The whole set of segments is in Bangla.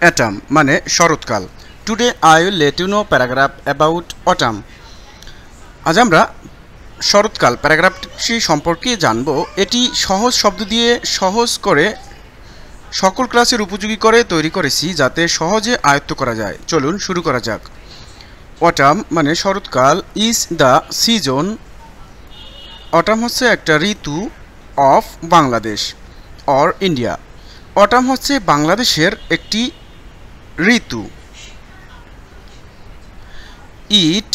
অ্যাটাম মানে শরৎকাল। Today I will let you know paragraph about autumn. আজ আমরা শরৎকাল প্যারাগ্রাফটি সম্পর্কে জানব। এটি সহজ শব্দ দিয়ে সহজ করে সকল ক্লাসের উপযোগী করে তৈরি করেছি যাতে সহজে আয়ত্ত করা যায়। চলুন শুরু করা যাক। অটাম মানে শরৎকাল। Is the season. অটাম হচ্ছে একটা ঋতু of Bangladesh or India. Autumn হচ্ছে বাংলাদেশের একটি ঋতু। ইট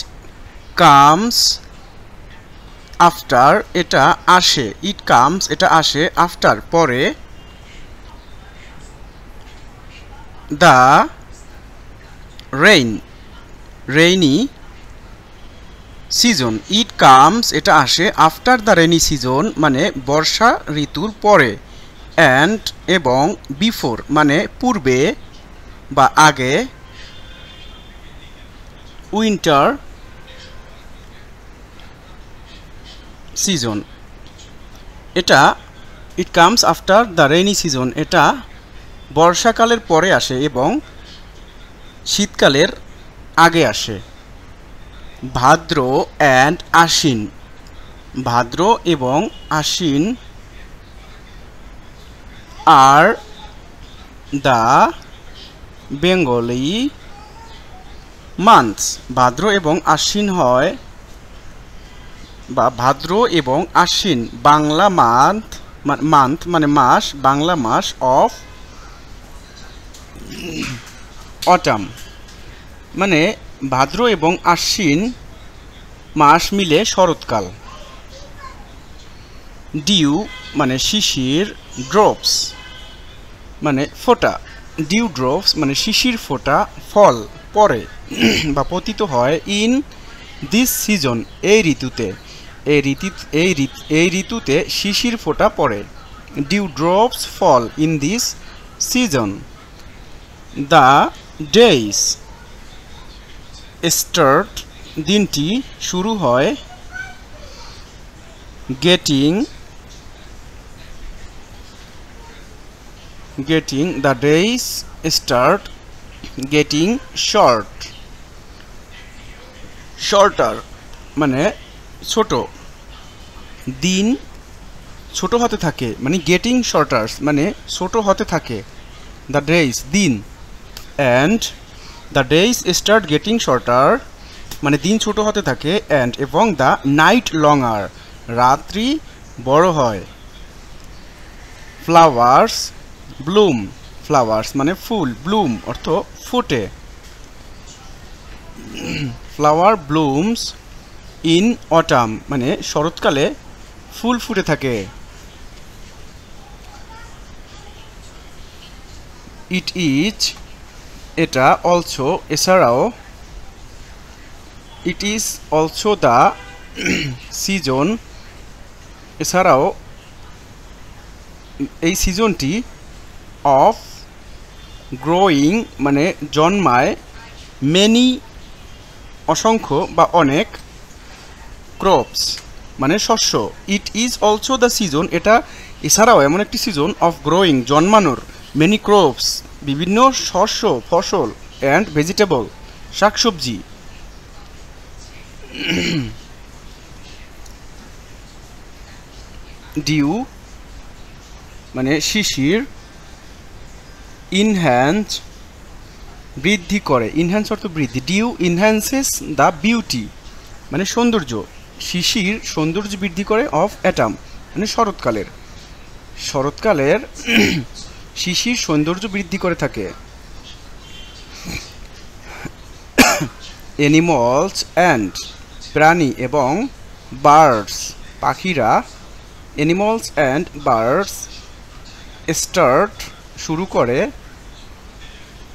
কামস আফটার, এটা আসে। ইট কামস, এটা আসে। আফটার, পরে। The rain, rainy season. It comes, এটা আসে। আফটার দ্য রেইনি সিজন মানে বর্ষা ঋতুর পরে। অ্যান্ড এবং বিফোর মানে পূর্বে বা আগে। উইন্টার সিজন, এটা it comes after the rainy season, এটা বর্ষাকালের পরে আসে এবং শীতকালের আগে আসে। ভাদ্র অ্যান্ড আশ্বিন, ভাদ্র এবং আশ্বিন আর দ্য বেঙ্গলি মান্থস। ভাদ্র এবং আশ্বিন হয় বা ভাদ্র এবং আশ্বিন বাংলা মান্থ মানে মাস, বাংলা মাস অফ অটাম মানে ভাদ্র এবং আশ্বিন মাস মিলে শরৎকাল। ডিউ মানে শিশির। ড্রপস মানে ফোঁটা। ডিউ ড্রপস মানে শিশির ফোঁটা ফল পরে বা পতিত হয়। ইন দিস সিজন, এই ঋতুতে। এই ঋতুতে শিশির ফোঁটা পড়ে। Dew drops fall in this season. The days start, দিনটি শুরু হয়। Getting the days start getting shorter মানে ছোট। দিন ছোট হতে থাকে মানে গেটিং শর্টার্স মানে ছোট হতে থাকে। দ্য ডেইস দিন। And the days start getting shorter মানে দিন ছোট হতে থাকে। অ্যান্ড এবং দ্য নাইট লংয়ার, রাত্রি বড় হয়। ফ্লাওয়ার্স ব্লুম, ফ্লাওয়ার্স মানে ফুল, ব্লুম অর্থ ফোটে। ফ্লাওয়ার ব্লুমস ইন অটাম মানে শরৎকালে ফুল ফুটে থাকে। ইট ইজ, এটা। অলসো, এছাড়াও। It is also the season, এছাড়াও এই সিজনটি। অফ গ্রোয়িং মানে জন্মায়। মেনি অসংখ্য বা অনেক। ক্রপস মানে শস্য। It is also the season, এটা এছাড়াও এমন একটি সিজন অফ গ্রোয়িং জন্মানোর। মেনি ক্রপস বিভিন্ন শস্য ফসল। অ্যান্ড ভেজিটেবল শাকসবজি। ডিউ মানে শিশির। ইনহ্যান্স বৃদ্ধি করে। ইনহ্যান্স অর্থ বৃদ্ধি। ডিউ ইনহ্যান্সেস দ্য বিউটি মানে সৌন্দর্য। শিশির সৌন্দর্য বৃদ্ধি করে অফ অ্যাটাম মানে শরৎকালের শিশির সৌন্দর্য বৃদ্ধি করে থাকে। অ্যানিমালস অ্যান্ড প্রাণী এবং বার্ডস পাখিরা। অ্যানিমালস অ্যান্ড বার্ডস স্টার্ট শুরু করে।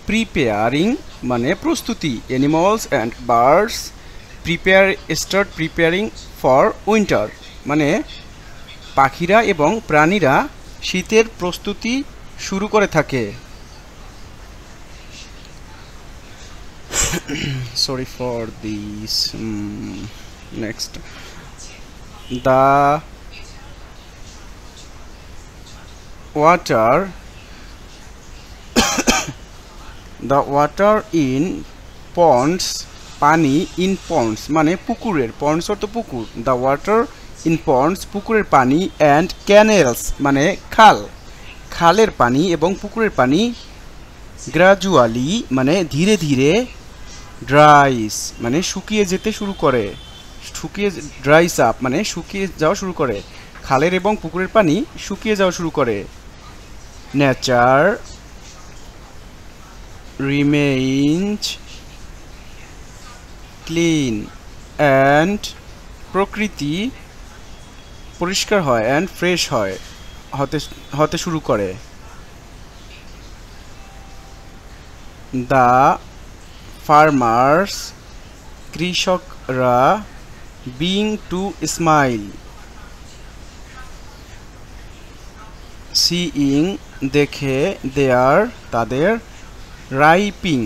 প্রিপেয়ারিং মানে প্রস্তুতি। Animals and birds start preparing for winter মানে পাখিরা এবং প্রাণীরা শীতের প্রস্তুতি শুরু করে থাকে। sorry for this. Next, the water the water in ponds, pani in ponds মানে পুকুরের, পন্ডস অর্থ পুকুর, দ্য ওয়াটার ইন পন্ডস পুকুরের পানি, অ্যান্ড ক্যানেলস মানে খাল, খালের পানি এবং পুকুরের পানি, গ্রাজুয়ালি মানে ধীরে ধীরে, ড্রাইস মানে শুকিয়ে যেতে শুরু করে, ড্রাইস আপ মানে শুকিয়ে যাওয়া শুরু করে, খালের এবং পুকুরের পানি শুকিয়ে যাওয়া শুরু করে। নেচার রিমেইনস ক্লিন অ্যান্ড, প্রকৃতি পরিষ্কার হয় অ্যান্ড ফ্রেশ হতে শুরু করে। দ্য ফার্মার্স কৃষকরা, বিং টু স্মাইল সিইং দেখে, দেয়ার তাদের, রাইপিং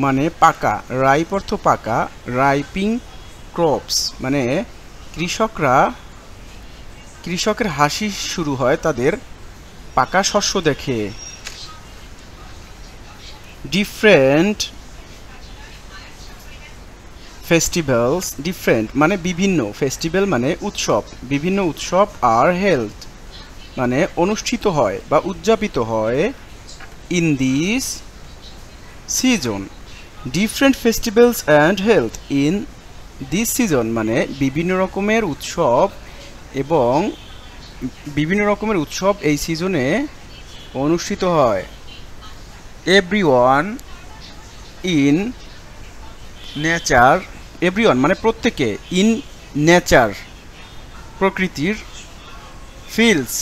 মানে পাকা, রাইপ অর্থ পাকা, রাইপিং ক্রপস মানে কৃষকের হাসি শুরু হয় তাদের পাকা শস্য দেখে। ডিফারেন্ট ফেস্টিভ্যালস, ডিফারেন্ট মানে বিভিন্ন, ফেস্টিভ্যাল মানে উৎসব, বিভিন্ন উৎসব, আর হেল্ড মানে অনুষ্ঠিত হয় বা উদযাপিত হয়, in this season, different festivals and held in this season মানে বিভিন্ন রকমের উৎসব এবং বিভিন্ন রকমের উৎসব এই সিজনে অনুষ্ঠিত হয়। এভরিওয়ান ইন নেচার, এভরিওয়ান মানে প্রত্যেকে, ইন নেচার প্রকৃতির, ফিলস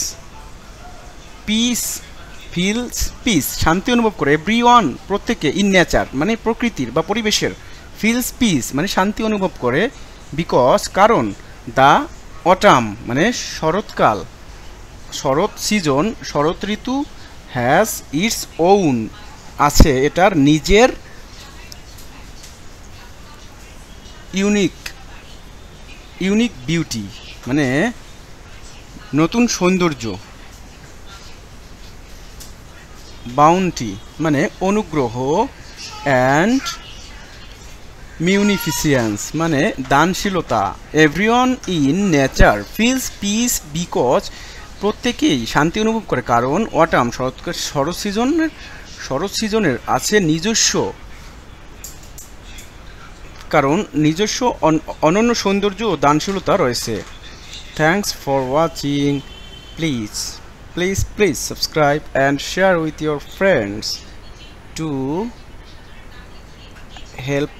পিস শান্তি অনুভব করে, এভরিওয়ান প্রত্যেকে, ইন নেচার মানে প্রকৃতির বা পরিবেশের, ফিলস পিস মানে শান্তি অনুভব করে, বিকজ কারণ, দ্য অটাম মানে শরৎকাল, শরৎ সিজন শরৎ ঋতু, হ্যাজ ইটস ওন আছে এটার নিজের, ইউনিক বিউটি মানে নতুন সৌন্দর্য, বাউন্টি মানে অনুগ্রহ, অ্যান্ড মিউনিফিসিয়েন্স মানে দানশীলতা। Everyone in nature feels peace because প্রত্যেকেই শান্তি অনুভব করে কারণ, অটাম শরৎ সিজনের আছে নিজস্ব অনন্য সৌন্দর্য ও দানশীলতা রয়েছে। Thanks for watching. Please subscribe and share with your friends to help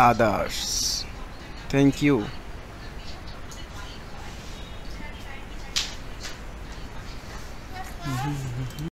others. Thank you.